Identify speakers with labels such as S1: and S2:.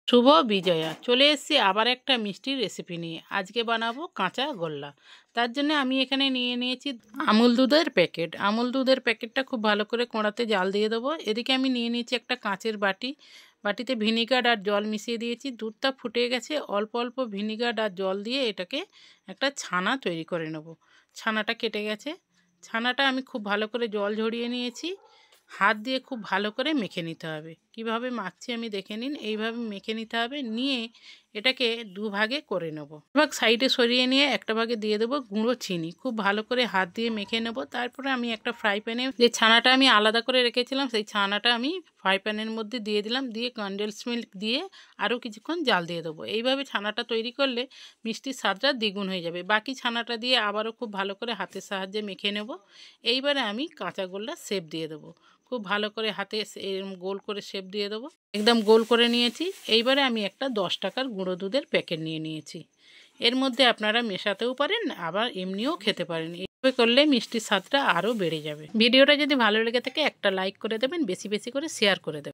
S1: শুভ বিজয়া চলে এসেছি আবার একটা মিষ্টির রেসিপি নিয়ে। আজকে বানাবো কাঁচা গোল্লা। তার জন্য আমি এখানে নিয়ে নিয়েছি আমুল দুধের প্যাকেট। আমুল দুধের প্যাকেটটা খুব ভালো করে কড়াতে জাল দিয়ে দেবো। এদিকে আমি নিয়ে নিয়েছি একটা কাঁচের বাটি। বাটিতে ভিনিগার আর জল মিশিয়ে দিয়েছি। দুধটা ফুটে গেছে, অল্প অল্প ভিনিগার আর জল দিয়ে এটাকে একটা ছানা তৈরি করে নেব। ছানাটা কেটে গেছে। ছানাটা আমি খুব ভালো করে জল ঝরিয়ে নিয়েছি। হাত দিয়ে খুব ভালো করে মেখে নিতে হবে। কিভাবে মাখছি আমি দেখে নিন। এইভাবে মেখে নিতে হবে। নিয়ে এটাকে দুভাগে করে নেব। ভাগ সাইডে সরিয়ে নিয়ে একটা ভাগে দিয়ে দেবো গুঁড়ো চিনি। খুব ভালো করে হাত দিয়ে মেখে নেব। তারপরে আমি একটা ফ্রাই প্যানে যে ছানাটা আমি আলাদা করে রেখেছিলাম সেই ছানাটা আমি ফ্রাই প্যানের মধ্যে দিয়ে দিলাম। দিয়ে কনডেন্স মিল্ক দিয়ে আরও কিছুক্ষণ জাল দিয়ে দেবো। এইভাবে ছানাটা তৈরি করলে মিষ্টির স্বাদটা দ্বিগুণ হয়ে যাবে। বাকি ছানাটা দিয়ে আবারও খুব ভালো করে হাতের সাহায্যে মেখে নেব। এইবারে আমি কাঁচা গোল্লা শেপ দিয়ে দেবো। খুব ভালো করে হাতে এরকম গোল করে শেপ দিয়ে দেবো। একদম গোল করে নিয়েছি। এইবারে আমি একটা 10 টাকার গুঁড়ো দুধের প্যাকেট নিয়ে নিয়েছি। এর মধ্যে আপনারা মেশাতেও পারেন, আবার এমনিও খেতে পারেন। এইভাবে করলে মিষ্টির স্বাদটা আরও বেড়ে যাবে। ভিডিওটা যদি ভালো লেগে থাকে একটা লাইক করে দেবেন, বেশি বেশি করে শেয়ার করে দেবেন।